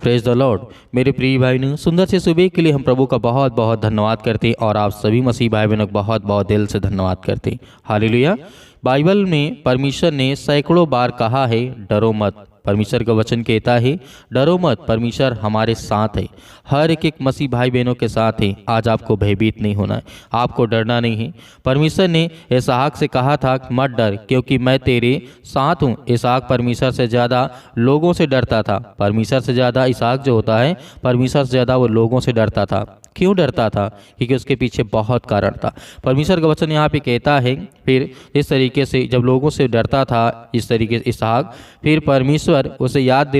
Praise the Lord. मेरे प्रिय भाई बहनों, सुंदर से सुबह के लिए हम प्रभु का बहुत बहुत धन्यवाद करते हैं और आप सभी मसीह भाई बहनों का बहुत बहुत दिल से धन्यवाद करते हैं। हालेलुया। बाइबल में परमेश्वर ने सैकड़ों बार कहा है डरो मत। परमेश्वर का वचन कहता है डरो मत, परमेश्वर हमारे साथ है, हर एक मसीह भाई बहनों के साथ है। आज आपको भयभीत नहीं होना है, आपको डरना नहीं है। परमेश्वर ने इसहाक से कहा था मत डर क्योंकि मैं तेरे साथ हूँ। इसहाक परमेश्वर से ज़्यादा लोगों से डरता था। परमेश्वर से ज़्यादा इसहाक जो होता है, परमेश्वर से ज़्यादा वो लोगों से डरता था। क्यों डरता था? क्योंकि उसके पीछे बहुत कारण था। परमेश्वर का वचन यहाँ पे कहता है फिर इस तरीके से जब लोगों से डरता था इस तरीके से इसहाक, फिर परमेश्वर उसे याद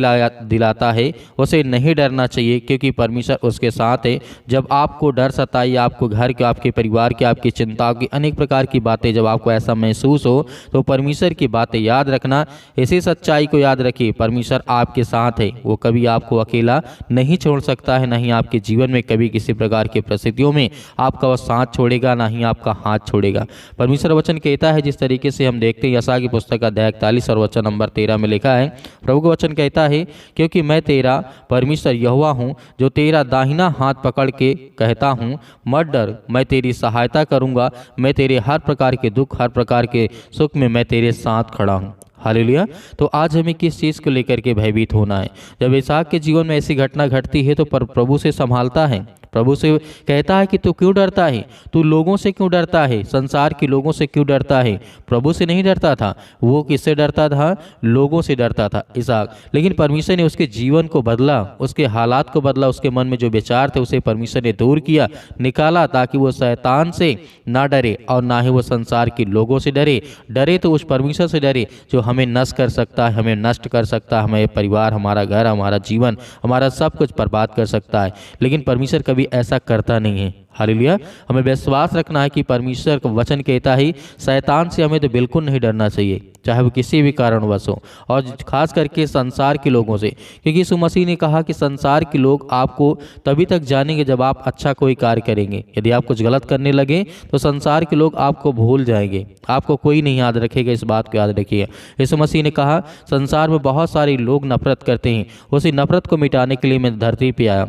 दिलाता है उसे नहीं डरना चाहिए क्योंकि परमेश्वर उसके साथ है। जब आपको डर सताए, आपको घर के, आपके परिवार के, आपकी चिंताओं की अनेक प्रकार की बातें जब आपको ऐसा महसूस हो तो परमेश्वर की बातें याद रखना। इसी सच्चाई को याद रखिए, परमेश्वर आपके साथ है, वो कभी आपको अकेला नहीं छोड़ सकता है। नहीं आपके जीवन में कभी किसी प्रकार की परिस्थितियों में आपका वह साथ छोड़ेगा, ना ही आपका हाथ छोड़ेगा। परमेश्वर वचन कहता है जिस तरीके से हम देखते हैं यशायाह की पुस्तक अध्याय 41 और वचन नंबर 13 में लिखा है, प्रभु का वचन कहता है क्योंकि मैं तेरा परमेश्वर यहोवा हूँ जो तेरा दाहिना हाथ पकड़ के कहता हूँ मत डर, मैं तेरी सहायता करूँगा, मैं तेरे हर प्रकार के दुख, हर प्रकार के सुख में मैं तेरे साथ खड़ा हूँ। हालेलुया। तो आज हमें किस चीज़ को लेकर के भयभीत होना है? जब इसहाक के जीवन में ऐसी घटना घटती है तो प्रभु से संभालता है, प्रभु से कहता है कि तू क्यों डरता है, तू लोगों से क्यों डरता है, संसार के लोगों से क्यों डरता है। प्रभु से नहीं डरता था, वो किससे डरता था? लोगों से डरता था इसहाक। लेकिन परमेश्वर ने उसके जीवन को बदला, उसके हालात को बदला, उसके मन में जो विचार थे उसे परमेश्वर ने दूर किया, निकाला, ताकि वो शैतान से ना डरे और ना ही वो संसार के लोगों से डरे तो उस परमेश्वर से डरे जो हमें नष्ट कर सकता है, हमें नष्ट कर सकता है, हमारे परिवार, हमारा घर, हमारा जीवन, हमारा सब कुछ बर्बाद कर सकता है। लेकिन परमेश्वर कभी ऐसा करता नहीं है। हालेलुया। हमें विश्वास रखना है कि परमेश्वर का वचन कहता है शैतान से हमें तो बिल्कुल नहीं डरना चाहिए, चाहे वो किसी भी कारणवश हो, और खास करके संसार के लोगों से, क्योंकि यीशु मसीह ने कहा कि संसार के लोग आपको तभी तक जानेंगे जब आप अच्छा कोई कार्य करेंगे। यदि आप कुछ गलत करने लगे तो संसार के लोग आपको भूल जाएंगे, आपको कोई नहीं याद रखेगा। इस बात को याद रखिए। यीशु मसीह ने कहा संसार में बहुत सारे लोग नफरत करते हैं, उसी नफरत को मिटाने के लिए मैं धरती पर आया,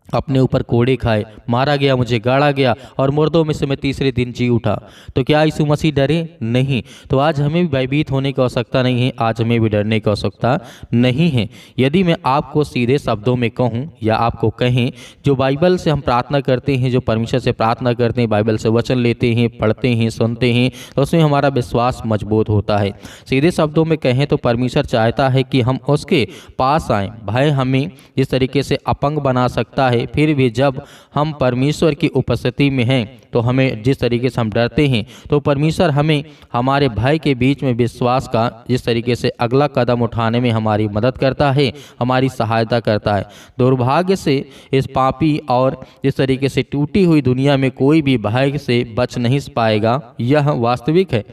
अपने ऊपर कोड़े खाए, मारा गया, मुझे गाड़ा गया और मुर्दों में से मैं तीसरे दिन जी उठा। तो क्या यीशु मसीह डरे? नहीं। तो आज हमें भी भयभीत होने की आवश्यकता नहीं है, आज हमें भी डरने की आवश्यकता नहीं है। यदि मैं आपको सीधे शब्दों में कहूँ या आपको कहें, जो बाइबल से हम प्रार्थना करते हैं, जो परमेश्वर से प्रार्थना करते हैं, बाइबल से वचन लेते हैं, पढ़ते हैं, सुनते हैं, तो उसमें हमारा विश्वास मजबूत होता है। सीधे शब्दों में कहें तो परमेश्वर चाहता है कि हम उसके पास आएँ। भय हमें जिस तरीके से अपंग बना सकता है, फिर भी जब हम परमेश्वर की उपस्थिति में हैं तो हमें जिस तरीके से हम डरते हैं, तो परमेश्वर हमें हमारे भय के बीच में विश्वास का जिस तरीके से अगला कदम उठाने में हमारी मदद करता है, हमारी सहायता करता है। दुर्भाग्य से इस पापी और जिस तरीके से टूटी हुई दुनिया में कोई भी भय से बच नहीं पाएगा, यह वास्तविक है।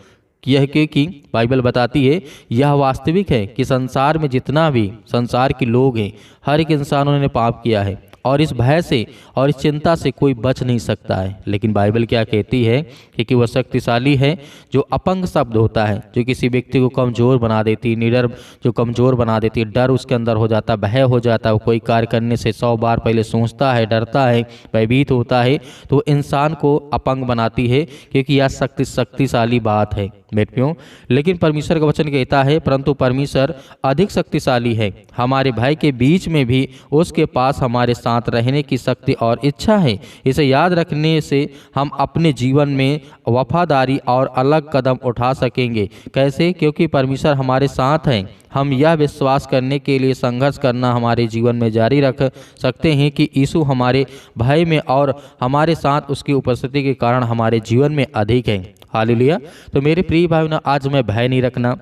यह क्योंकि बाइबल बताती है, यह वास्तविक है कि संसार में जितना भी संसार के लोग हैं, हर एक इंसान उन्होंने पाप किया है और इस भय से और इस चिंता से कोई बच नहीं सकता है। लेकिन बाइबल क्या कहती है कि वह शक्तिशाली है। जो अपंग शब्द होता है, जो किसी व्यक्ति को कमज़ोर बना देती, निडर जो कमज़ोर बना देती है, डर उसके अंदर हो जाता, भय हो जाता है, वो कोई कार्य करने से 100 बार पहले सोचता है, डरता है, भयभीत होता है, तो इंसान को अपंग बनाती है, क्योंकि यह शक्तिशाली बात है बेटियों। लेकिन परमेश्वर का वचन कहता है परंतु परमेश्वर अधिक शक्तिशाली है, हमारे भय के बीच में भी उसके पास हमारे साथ रहने की शक्ति और इच्छा है। इसे याद रखने से हम अपने जीवन में वफादारी और अलग कदम उठा सकेंगे। कैसे? क्योंकि परमेश्वर हमारे साथ हैं। हम यह विश्वास करने के लिए संघर्ष करना हमारे जीवन में जारी रख सकते हैं कि यीशु हमारे भय में और हमारे साथ उसकी उपस्थिति के कारण हमारे जीवन में अधिक है। हालेलुया। तो मेरे प्रिय भाई बहनों, आज हमें भय नहीं रखना,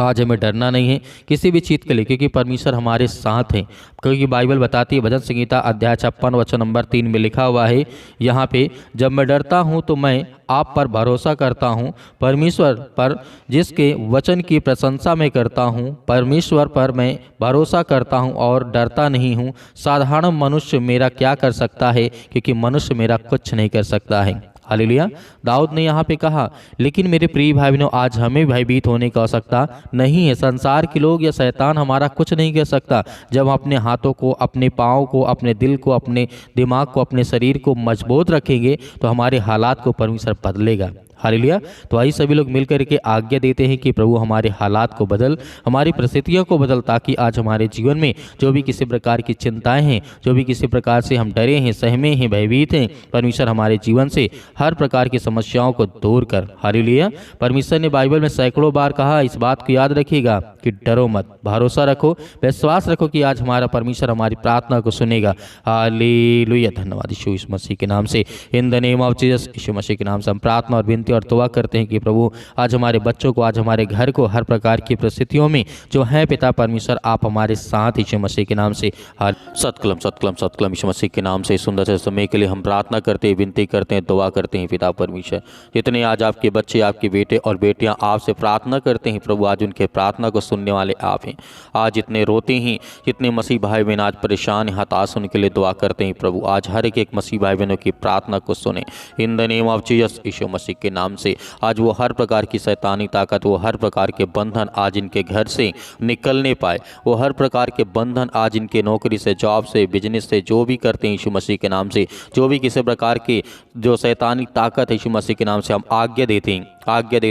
आज हमें डरना नहीं है किसी भी चीज़ के लिए, क्योंकि परमेश्वर हमारे साथ हैं। क्योंकि बाइबल बताती है, भजन संहिता अध्याय 56 वचन नंबर 3 में लिखा हुआ है यहाँ पे, जब मैं डरता हूँ तो मैं आप पर भरोसा करता हूँ, परमेश्वर पर जिसके वचन की प्रशंसा मैं करता हूँ, परमेश्वर पर मैं भरोसा करता हूँ और डरता नहीं हूँ। साधारण मनुष्य मेरा क्या कर सकता है, क्योंकि मनुष्य मेरा कुछ नहीं कर सकता है। हालेलुया। दाऊद ने यहाँ पे कहा, लेकिन मेरे प्रिय भाई बहनों, आज हमें भयभीत होने की आवश्यकता नहीं है। संसार के लोग या शैतान हमारा कुछ नहीं कर सकता। जब हम अपने हाथों को, अपने पाँव को, अपने दिल को, अपने दिमाग को, अपने शरीर को मजबूत रखेंगे तो हमारे हालात को परमेश्वर बदलेगा। हालेलुया। तो वही सभी लोग मिलकर के आज्ञा देते हैं कि प्रभु हमारे हालात को बदल, हमारी परिस्थितियों को बदल, ताकि आज हमारे जीवन में जो भी किसी प्रकार की चिंताएं हैं, जो भी किसी प्रकार से हम डरे हैं, सहमे हैं, भयभीत हैं, परमेश्वर हमारे जीवन से हर प्रकार की समस्याओं को दूर कर। हालेलुया। परमेश्वर ने बाइबल में सैकड़ों बार कहा, इस बात को याद रखिएगा कि डरो मत, भरोसा रखो, विश्वास रखो कि आज हमारा परमेश्वर हमारी प्रार्थना को सुनेगा। हालेलुया। धन्यवाद यीशु मसीह के नाम से, in the name of Jesus, Yeshu मसीह के नाम से हम प्रार्थना और विनती और दुआ करते हैं कि प्रभु आज हमारे बच्चों को, आज हमारे घर को हर प्रकार की परिस्थितियों में जो है पिता परमेश्वर, आप हमारे साथ यीशु मसीह के नाम से। सतकलम सतकलम सतकलम यीशु मसीह के नाम से सुंदर से समय के लिए हम प्रार्थना करते हैं, विनती करते हैं, दुआ करते हैं पिता परमेश्वर। जितने आज आपके बच्चे, आपके बेटे और बेटियां आपसे प्रार्थना करते हैं प्रभु, आज उनके प्रार्थना को सुनने वाले आप हैं। आज जितने रोते हैं, जितने मसीह भाई बहन आज परेशान हैं, हताश, उनके लिए दुआ करते हैं प्रभु, आज हर एक मसीह भाई बहनों की प्रार्थना को सुने in the name of Jesus, Yeshu मसीह के नाम से। आज वो हर प्रकार की शैतानी ताकत, वो हर प्रकार के बंधन आज इनके घर से निकलने पाए, वो हर प्रकार के बंधन आज इनके नौकरी से, जॉब से, बिजनेस से, जो भी करते हैं यीशु मसीह के नाम से, जो भी किसी प्रकार की जो शैतानी ताकत है यीशु मसीह के नाम से हम आज्ञा देते हैं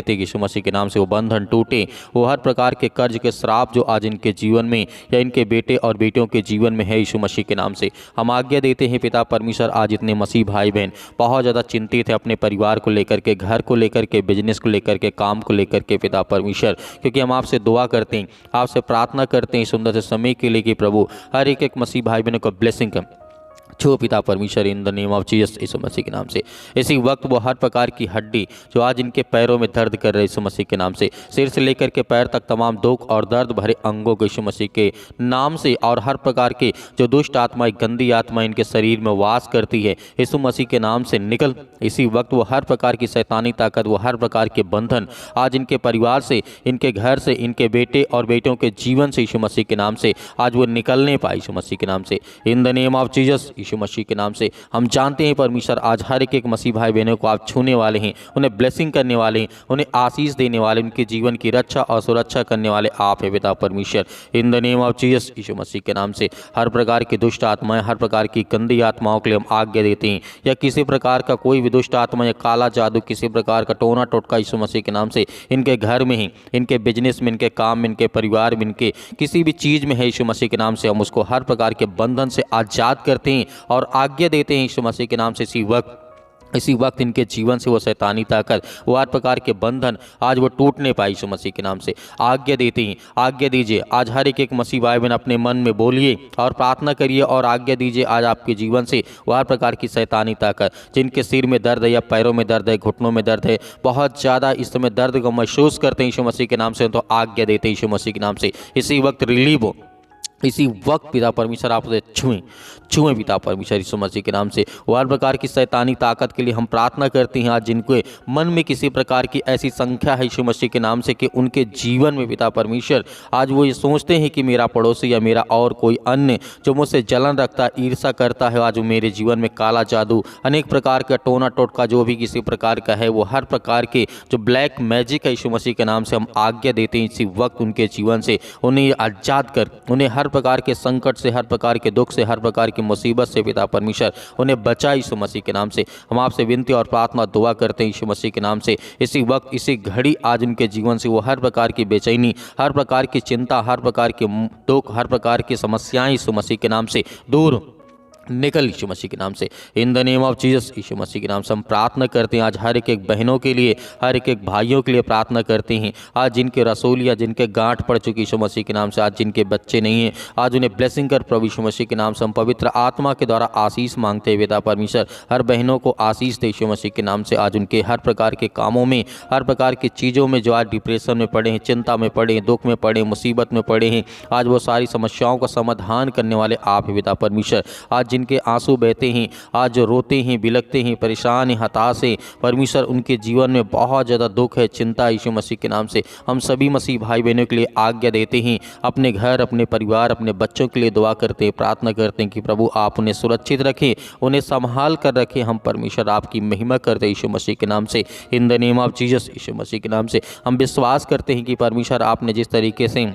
कि यीशु मसीह के नाम से वो बंधन टूटे। वो हर प्रकार के कर्ज के श्राप जो आज इनके जीवन में या इनके बेटे और बेटियों के जीवन में है, यीशु मसीह के नाम से हम आज्ञा देते हैं पिता परमेश्वर। आज इतने मसीह भाई बहन बहुत ज़्यादा चिंतित है अपने परिवार को लेकर के, घर को लेकर के, बिजनेस को लेकर के, काम को लेकर के पिता परमेश्वर, क्योंकि हम आपसे दुआ करते हैं, आपसे प्रार्थना करते हैं सुंदर से समय के लिए कि प्रभु हर एक मसीह भाई बहनों को ब्लेसिंग कर छो पिता परमेश्वर in the name of Jesus, Yeshu मसीह के नाम से। इसी वक्त वो हर प्रकार की हड्डी जो आज इनके पैरों में दर्द कर रहे यीशु मसीह के नाम से, सिर से लेकर के पैर तक तमाम दुख और दर्द भरे अंगों को यीशु मसीह के नाम से, और हर प्रकार के जो दुष्ट आत्माएं, गंदी आत्मा इनके शरीर में वास करती है, यीशु मसीह के नाम से निकल। इसी वक्त वो हर प्रकार की शैतानी ताकत, वो हर प्रकार के बंधन आज इनके परिवार से, इनके घर से, इनके बेटे और बेटियों के जीवन से यीशु मसीह के नाम से आज वो निकलने पाए यीशु मसीह के नाम से in the name of Jesus, Yeshu मसीह के नाम से। हम जानते हैं परमेश्वर आज हर एक मसीह भाई बहनों को आप छूने वाले हैं, उन्हें ब्लेसिंग करने वाले हैं, उन्हें आशीष देने वाले, उनके जीवन की रक्षा और सुरक्षा करने वाले आप हैं पिता परमेश्वर in the name of Jesus, Yeshu मसीह के नाम से। हर प्रकार की दुष्ट आत्माएं, हर प्रकार की गंदी आत्माओं के लिए हम आज्ञा देते हैं, या किसी प्रकार का कोई भी दुष्ट आत्मा या काला जादू, किसी प्रकार का टोना टोटका यीशु मसीह के नाम से इनके घर में ही, इनके बिजनेस में, इनके काम में, इनके परिवार में, इनके किसी भी चीज़ में है यीशु मसीह के नाम से, हम उसको हर प्रकार के बंधन से आज़ाद करते हैं और आज्ञा देते हैं यीशु मसीह के नाम से। इसी वक्त इनके जीवन से वो शैतानी ताकत, वो हर प्रकार के बंधन आज वो टूटने पाए यीशु मसीह के नाम से आज्ञा देते हैं। आज्ञा दीजिए आज हर एक मसीह भाई बहन अपने मन में बोलिए और प्रार्थना करिए और आज्ञा दीजिए आज आपके जीवन से वो हर प्रकार की शैतानी ताकत, जिनके सिर में दर्द है या पैरों में दर्द है, घुटनों में दर्द है, बहुत ज़्यादा इस समय दर्द को महसूस करते हैं यीशु मसीह के नाम से, तो आज्ञा देते हैं यीशु मसीह के नाम से इसी वक्त रिलीव हो। इसी वक्त पिता परमेश्वर आप उसे छुएं पिता परमेश्वर यीशु मसीह के नाम से। वो हर प्रकार की शैतानी ताकत के लिए हम प्रार्थना करते हैं आज जिनके मन में किसी प्रकार की ऐसी संख्या है यीशु मसीह के नाम से कि उनके जीवन में पिता परमेश्वर आज वो ये सोचते हैं कि मेरा पड़ोसी या मेरा और कोई अन्य जो मुझसे जलन रखता है, ईर्षा करता है, आज वो मेरे जीवन में काला जादू, अनेक प्रकार का टोना टोटका जो भी किसी प्रकार का है, वो हर प्रकार के जो ब्लैक मैजिक है यीशु मसीह के नाम से हम आज्ञा देते हैं इसी वक्त उनके जीवन से उन्हें आज़ाद कर, उन्हें हर प्रकार के संकट से, हर प्रकार के दुख से, हर प्रकार की मुसीबत से पिता परमेश्वर उन्हें बचा यीशु मसीह के नाम से। हम आपसे विनती और प्रार्थना दुआ करते हैं यीशु मसीह के नाम से इसी वक्त, इसी घड़ी आज उनके जीवन से वो हर प्रकार की बेचैनी, हर प्रकार की चिंता, हर प्रकार के दुख, हर प्रकार की समस्याएं यीशु मसीह के नाम से दूर निकल यीशु मसीह के नाम से in the name of Jesus, Yeshu मसीह के नाम से हम प्रार्थना करते हैं आज हर एक बहनों के लिए, हर एक भाइयों के लिए प्रार्थना करते हैं आज जिनके रसूल या जिनके गांठ पड़ चुकी यीशु मसीह के नाम से, आज जिनके बच्चे नहीं हैं, आज उन्हें ब्लेसिंग कर प्रभु यीशु मसीह के नाम से। हम पवित्र आत्मा के द्वारा आशीष मांगते हैं पिता परमेश्वर, हर बहनों को आशीष दे यीशु मसीह के नाम से। आज उनके हर प्रकार के कामों में, हर प्रकार की चीज़ों में जो आज डिप्रेशन में पड़े हैं, चिंता में पड़े हैं, दुख में पड़े हैं, मुसीबत में पड़े हैं, आज वो सारी समस्याओं का समाधान करने वाले आप हैं पिता परमेश्वर। आज जिनके आंसू बहते हैं, आज जो रोते हैं, बिलखते हैं, परेशान हैं, हताश हैं, परमेश्वर उनके जीवन में बहुत ज़्यादा दुख है, चिंता है, यीशु मसीह के नाम से हम सभी मसीह भाई बहनों के लिए आज्ञा देते हैं। अपने घर, अपने परिवार, अपने बच्चों के लिए दुआ करते हैं, प्रार्थना करते हैं कि प्रभु आप उन्हें सुरक्षित रखें, उन्हें संभाल कर रखें। हम परमेश्वर आपकी महिमा करते हैं यीशु मसीह के नाम से, in the name of Jesus. Yeshu मसीह के नाम से हम विश्वास करते हैं कि परमेश्वर आपने जिस तरीके से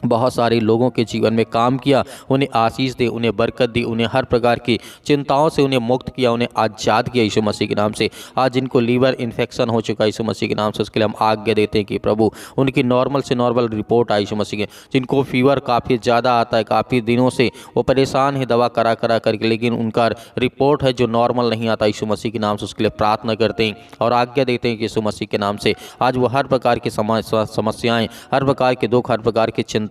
बहुत सारे लोगों के जीवन में काम किया, उन्हें आशीष दे, उन्हें बरकत दी, उन्हें हर प्रकार की चिंताओं से उन्हें मुक्त किया, उन्हें आज़ाद किया यीशु मसीह के नाम से। आज जिनको लीवर इन्फेक्शन हो चुका है यीशु मसीह के नाम से, उसके लिए हम आज्ञा देते हैं कि प्रभु उनकी नॉर्मल से नॉर्मल रिपोर्ट आई यीशु मसीह के। जिनको फीवर काफ़ी ज़्यादा आता है, काफ़ी दिनों से वो परेशान है दवा करा करा करके, लेकिन उनका रिपोर्ट है जो नॉर्मल नहीं आता यीशु मसीह के नाम से, उसके लिए प्रार्थना करते हैं और आज्ञा देते हैं कि यीशु मसीह के नाम से आज वो हर प्रकार की समस्याएँ, हर प्रकार के दुख, हर प्रकार की चिंताएँ,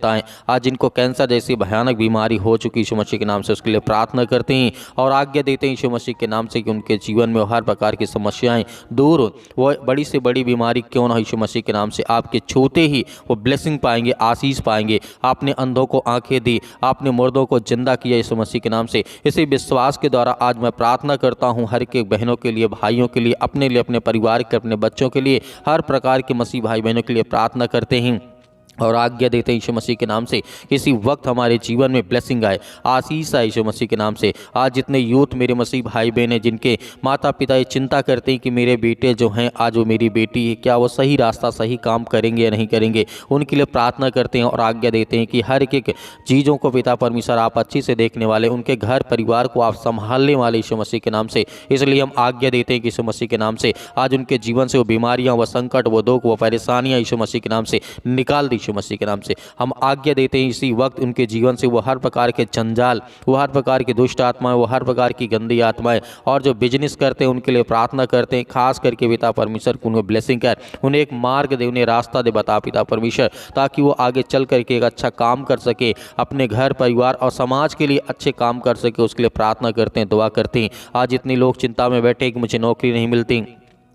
आज जिनको कैंसर जैसी भयानक बीमारी हो चुकी यीशु मसीह के नाम से, उसके लिए प्रार्थना करते हैं और आज्ञा देते हैं यीशु मसीह के नाम से कि उनके जीवन में हर प्रकार की समस्याएं दूर हो। वो बड़ी से बड़ी बीमारी क्यों ना यीशु मसीह के नाम से आपके छूते ही वो ब्लेसिंग पाएंगे, आशीष पाएंगे। आपने अंधों को आंखें दी, आपने मुर्दों को जिंदा किया यीशु मसीह के नाम से। इसी विश्वास के द्वारा आज मैं प्रार्थना करता हूँ हर एक बहनों के लिए, भाइयों के लिए, अपने लिए, अपने परिवार के, अपने बच्चों के लिए, हर प्रकार के मसीह भाई बहनों के लिए प्रार्थना करते हैं और आज्ञा देते हैं यीशु मसीह के नाम से किसी वक्त हमारे जीवन में ब्लेसिंग आए, आशीष आए यीशु मसीह के नाम से। आज जितने यूथ मेरे मसीह भाई बहन हैं, जिनके माता पिता ये चिंता करते हैं कि मेरे बेटे जो हैं, आज वो मेरी बेटी है, क्या वो सही रास्ता, सही काम करेंगे या नहीं करेंगे, उनके लिए प्रार्थना करते हैं और आज्ञा देते हैं कि हर एक चीज़ों को पिता परमेश्वर आप अच्छी से देखने वाले, उनके घर परिवार को आप संभालने वाले यीशु मसीह के नाम से। इसलिए हम आज्ञा देते हैं कि यीशु मसीह के नाम से आज उनके जीवन से वो बीमारियाँ, वो संकट, वो दुख, वो परेशानियाँ यीशु मसीह के नाम से निकाल दी। यीशु मसीह के नाम से हम आज्ञा देते हैं इसी वक्त उनके जीवन से वो हर प्रकार के जंजाल, वो हर प्रकार की दुष्ट आत्माएं, वो हर प्रकार की गंदी आत्माएं और जो बिजनेस करते हैं उनके लिए प्रार्थना करते हैं। खास करके पिता परमेश्वर को उन्हें ब्लेसिंग कर, उन्हें एक मार्ग दे, उन्हें रास्ता दे बता पिता परमेश्वर, ताकि वो आगे चल करके एक अच्छा काम कर सके, अपने घर परिवार और समाज के लिए अच्छे काम कर सके। उसके लिए प्रार्थना करते हैं, दुआ करते हैं। आज इतने लोग चिंता में बैठे कि मुझे नौकरी नहीं मिलती,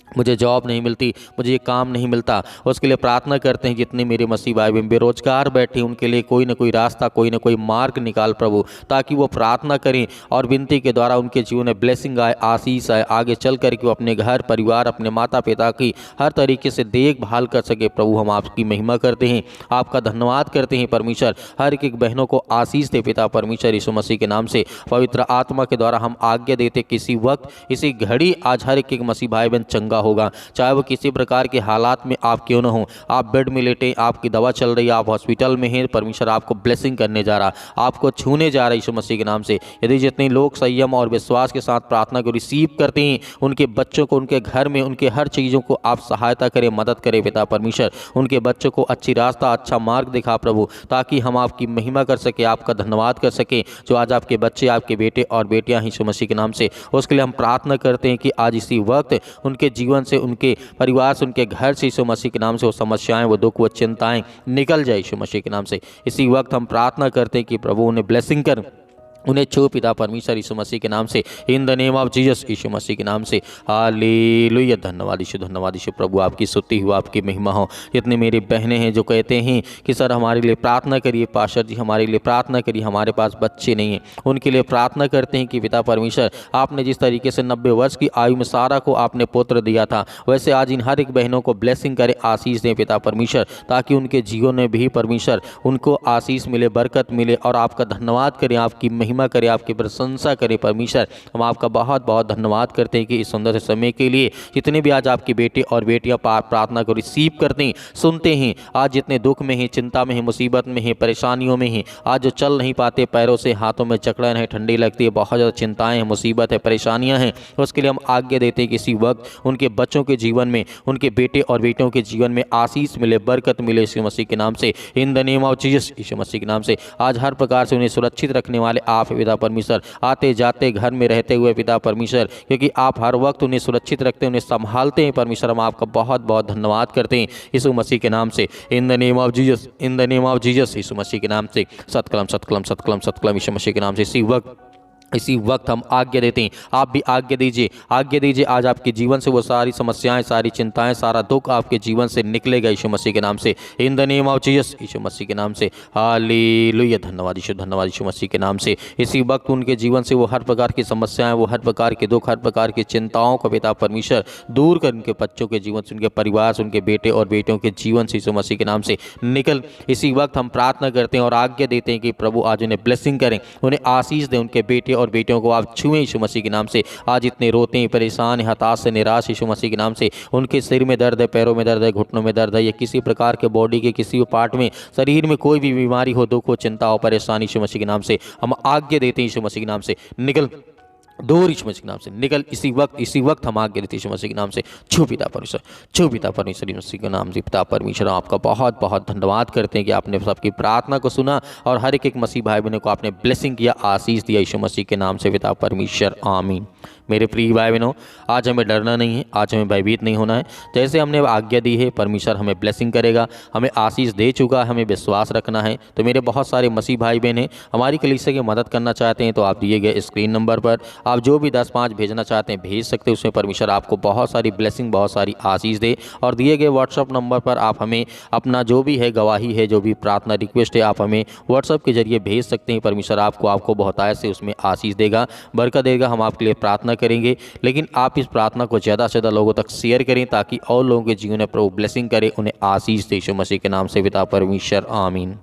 मुझे जॉब नहीं मिलती, मुझे ये काम नहीं मिलता, उसके लिए प्रार्थना करते हैं। जितने मेरे मसीह भाई बहन बेरोजगार बैठे उनके लिए कोई ना कोई रास्ता, कोई ना कोई मार्ग निकाल प्रभु, ताकि वो प्रार्थना करें और विनती के द्वारा उनके जीवन में ब्लेसिंग आए, आशीष आए, आगे चल करके वो अपने घर परिवार, अपने माता पिता की हर तरीके से देखभाल कर सके। प्रभु हम आपकी महिमा करते हैं, आपका धन्यवाद करते हैं परमेश्वर। हर एक बहनों को आशीष दे पिता परमेश्वर यीशु मसीह के नाम से। पवित्र आत्मा के द्वारा हम आज्ञा देते किसी वक्त, इसी घड़ी आज हर एक मसीह भाई बहन चंगा होगा, चाहे वो किसी प्रकार के हालात में आप क्यों न हो। आप बेड में लेटे, आपकी दवा चल रही है, आप हॉस्पिटल में हैं, परमेश्वर आपको ब्लेसिंग करने जा रहा, आपको छूने जा रहा है यीशु मसीह के नाम से। यदि जितने लोग संयम और विश्वास के साथ प्रार्थना को रिसीव करते हैं, उनके बच्चों को, उनके घर में, उनके हर चीज़ों को आप सहायता करें, मदद करें पिता परमेश्वर। उनके बच्चों को अच्छी रास्ता, अच्छा मार्ग दिखा प्रभु, ताकि हम आपकी महिमा कर सके, आपका धन्यवाद कर सके। जो आज आपके बच्चे, आपके बेटे और बेटियां हैं यीशु मसीह के नाम से, उसके लिए हम प्रार्थना करते हैं कि आज इसी वक्त उनके जीवन से, उनके परिवार से, उनके घर से यीशु मसीह के नाम से वो समस्याएं, वो दुख, वो चिंताएं निकल जाए यीशु मसीह के नाम से। इसी वक्त हम प्रार्थना करते हैं कि प्रभु उन्हें ब्लेसिंग कर, उन्हें छू पिता परमेश्वर यीशु मसीह के नाम से, in the name of Jesus Yeshu मसीह के नाम से। हालेलुया। धन्यवाद यीशु, धन्यवाद यीशु। प्रभु आपकी स्तुति हो, आपकी महिमा हो। जितने मेरी बहनें हैं जो कहते हैं कि सर हमारे लिए प्रार्थना करिए, पास्टर जी हमारे लिए प्रार्थना करिए, हमारे पास बच्चे नहीं हैं, उनके लिए प्रार्थना करते हैं कि पिता परमेश्वर आपने जिस तरीके से 90 वर्ष की आयु में सारा को आपने पुत्र दिया था, वैसे आज इन हर एक बहनों को ब्लेसिंग करे, आशीष दें पिता परमेश्वर, ताकि उनके जीवन में भी परमेश्वर उनको आशीष मिले, बरकत मिले और आपका धन्यवाद करें, आपकी महिमा करें, आपकी प्रशंसा करें परमेश्वर। हम आपका बहुत बहुत धन्यवाद करते हैं कि इस सुंदर से समय के लिए जितने भी आज आपके बेटे और बेटियां प्रार्थना को रिसीव करते हैं, सुनते हैं, आज जितने दुख में हैं, चिंता में हैं, मुसीबत में हैं, परेशानियों में हैं, आज जो चल नहीं पाते, पैरों से हाथों में जकड़न है, ठंडी लगती है, बहुत ज़्यादा चिंताएं हैं, मुसीबत है, परेशानियां हैं, उसके लिए हम आज्ञा देते हैं कि इसी वक्त उनके बच्चों के जीवन में, उनके बेटे और बेटियों के जीवन में आशीष मिले, बरकत मिले यीशु मसीह के नाम से, in the name of Jesus Yeshu मसीह के नाम से। आज हर प्रकार से उन्हें सुरक्षित रखने वाले आप पिता परमेश्वर, आते जाते घर में रहते हुए पिता परमेश्वर, क्योंकि आप हर वक्त उन्हें सुरक्षित रखते हैं, उन्हें संभालते हैं परमेश्वर। हम आपका बहुत बहुत धन्यवाद करते हैं यीशु मसीह के नाम से, in the name of Jesus, in the name of Jesus Yeshu मसीह के नाम से। सतकलम सतकलम सतकलम सतकलम यीशु मसीह के नाम से। इसी वक्त इसी वक्त हम आज्ञा देते हैं, आप भी आज्ञा दीजिए। आज आपके जीवन से वो सारी समस्याएं, सारी चिंताएं, सारा दुख आपके जीवन से निकलेगा यीशु मसीह के नाम से, in the name of Jesus, Yeshu मसीह के नाम से। हालेलुया, धन्यवाद यीशु मसीह के नाम से। इसी वक्त उनके जीवन से वो हर प्रकार की समस्याएं, वो हर प्रकार के दुख, हर प्रकार की चिंताओं को पिता परमेश्वर दूर कर उनके बच्चों के जीवन से, उनके परिवार से, उनके बेटे और बेटियों के जीवन से यीशु मसीह के नाम से निकल। इसी वक्त हम प्रार्थना करते हैं और आज्ञा देते हैं कि प्रभु आज उन्हें ब्लेसिंग करें, उन्हें आशीष दें, उनके बेटे और बेटियों को आप छुएं यीशु मसीह के नाम से। आज इतने रोते हैं, परेशान हैं, हताश से निराश यीशु मसीह के नाम से, उनके सिर में दर्द है, पैरों में दर्द है, घुटनों में दर्द है, या किसी प्रकार के बॉडी के किसी भी पार्ट में, शरीर में कोई भी बीमारी हो, दुख हो, चिंता हो, परेशानी, यीशु मसीह के नाम से हम आज्ञा देते हैं यीशु मसीह के नाम से निकल, दूर यीशु मसीह के नाम से निकल। इसी वक्त हम आज्ञा देते हैं यीशु मसीह के नाम से, छू पिता परमेश्वर, छू पिता परमेश्वर यीशु मसीह के नाम से। पिता परमेश्वर, आपका बहुत बहुत धन्यवाद करते हैं कि आपने सबकी प्रार्थना को सुना और हर एक मसीह भाई बहनों को आपने ब्लेसिंग किया, आशीष दिया यीशु मसीह के नाम से। पिता परमेश्वर, आमीन। मेरे प्रिय भाई बहनों, आज हमें डरना नहीं है, आज हमें भयभीत नहीं होना है। जैसे हमने आज्ञा दी है, परमेश्वर हमें ब्लेसिंग करेगा, हमें आशीष दे चुका है, हमें विश्वास रखना है। तो मेरे बहुत सारे मसीह भाई बहन हैं, हमारी कलीसिया की मदद करना चाहते हैं, तो आप दिए गए स्क्रीन नंबर पर आप जो भी 10-5 भेजना चाहते हैं भेज सकते हैं। उसमें परमेश्वर आपको बहुत सारी ब्लेसिंग, बहुत सारी आशीष दे। और दिए गए व्हाट्सअप नंबर पर आप हमें अपना जो भी है, गवाही है, जो भी प्रार्थना रिक्वेस्ट है, आप हमें व्हाट्सअप के जरिए भेज सकते हैं। परमेश्वर आपको बहुतायत से उसमें आशीष देगा, बरकत देगा। हम आपके लिए प्रार्थना करेंगे, लेकिन आप इस प्रार्थना को ज़्यादा से ज़्यादा लोगों तक शेयर करें ताकि और लोगों के जीवन में प्रभु ब्लेसिंग करे, उन्हें आशीष दे यीशु मसीह के नाम से। पिता परमेश्वर, आमीन।